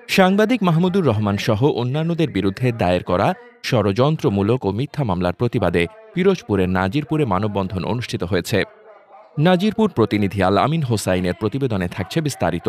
সাংবাদিক মাহমুদুর রহমান সহ অন্যান্যদের বিরুদ্ধে দায়ের করা ষড়যন্ত্রমূলক ও মিথ্যা মামলার প্রতিবাদে পিরোজপুরের নাজিরপুরে মানববন্ধন অনুষ্ঠিত হয়েছে। নাজিরপুর প্রতিনিধি আল আমিন হোসাইনের প্রতিবেদনে থাকছে বিস্তারিত।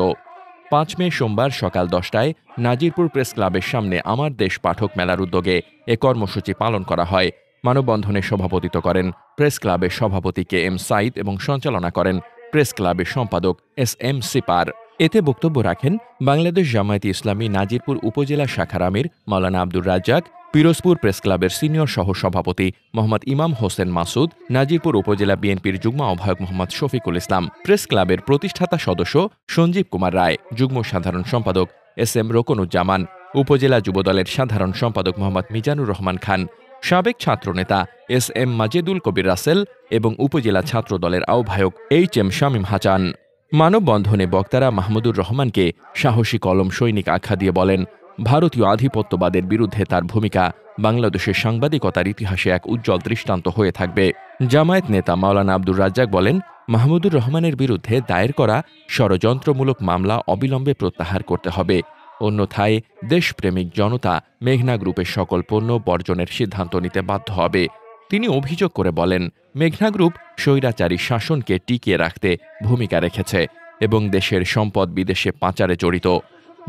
৫ মে সোমবার সকাল ১০টায় নাজিরপুর প্রেস ক্লাবের সামনে আমার দেশ পাঠক মেলার উদ্যোগে এ কর্মসূচি পালন করা হয়। মানববন্ধনে সভাপতিত্ব করেন প্রেস ক্লাবের সভাপতি কে এম সাইদ এবং সঞ্চালনা করেন প্রেস ক্লাবের সম্পাদক এস এম সিপার। এতে বক্তব্য রাখেন বাংলাদেশ জামায়াতে ইসলামী নাজিরপুর উপজেলা শাখার আমির মাওলানা আব্দুর রাজ্জাক, পিরোজপুর প্রেস ক্লাবের সিনিয়র সহ সভাপতি মোহাম্মদ ইমাম হোসেন মাসুদ, নাজিরপুর উপজেলা বিএনপির যুগ্ম আহ্বায়ক মোহাম্মদ শফিকুল ইসলাম, প্রেস ক্লাবের প্রতিষ্ঠাতা সদস্য সঞ্জীব কুমার রায়, যুগ্ম সাধারণ সম্পাদক এস এম রোকনুজ্জামান, উপজেলা যুবদলের সাধারণ সম্পাদক মোহাম্মদ মিজানুর রহমান খান, সাবেক ছাত্রনেতা এস এম মাজেদুল কবির রাসেল এবং উপজেলা ছাত্র দলের আহ্বায়ক এইচ এম শামীম হাসান। মানববন্ধনে বক্তারা মাহমুদুর রহমানকে সাহসী কলম সৈনিক আখ্যা দিয়ে বলেন, ভারতীয় আধিপত্যবাদের বিরুদ্ধে তার ভূমিকা বাংলাদেশের সাংবাদিকতার ইতিহাসে এক উজ্জ্বল দৃষ্টান্ত হয়ে থাকবে। জামায়াত নেতা মাওলানা আব্দুর রাজ্জাক বলেন, মাহমুদুর রহমানের বিরুদ্ধে দায়ের করা ষড়যন্ত্রমূলক মামলা অবিলম্বে প্রত্যাহার করতে হবে, অন্যথায় দেশপ্রেমিক জনতা মেঘনা গ্রুপের সকল পণ্য বর্জনের সিদ্ধান্ত নিতে বাধ্য হবে। তিনি অভিযোগ করে বলেন, মেঘনা গ্রুপ স্বৈরাচারী শাসনকে টিকিয়ে রাখতে ভূমিকা রেখেছে এবং দেশের সম্পদ বিদেশে পাচারে জড়িত।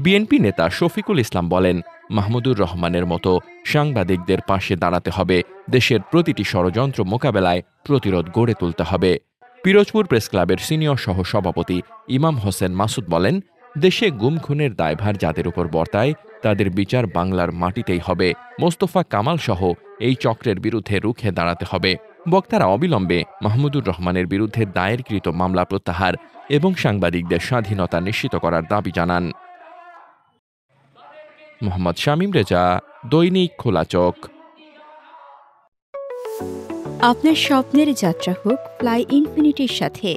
বিএনপি নেতা শফিকুল ইসলাম বলেন, মাহমুদুর রহমানের মতো সাংবাদিকদের পাশে দাঁড়াতে হবে, দেশের প্রতিটি ষড়যন্ত্র মোকাবেলায় প্রতিরোধ গড়ে তুলতে হবে। পিরোজপুর প্রেস ক্লাবের সিনিয়র সহ সভাপতি ইমাম হোসেন মাসুদ বলেন, দেশে গুম খুনের দায়ভার যাদের উপর বর্তায় তাদের বিচার বাংলার মাটিতেই হবে। মোস্তফা কামাল সহ এই চক্রের বিরুদ্ধে রুখে দাঁড়াতে হবে। বক্তারা অবিলম্বে মাহমুদুর রহমানের বিরুদ্ধে দায়েরকৃত মামলা প্রত্যাহার এবং সাংবাদিকদের স্বাধীনতা নিশ্চিত করার দাবি জানান। মোহাম্মদ শামীম রেজা, দৈনিক খোলা চোখ। আপনার স্বপ্নের যাত্রা হোক ফ্লাই ইনফিনিটির সাথে।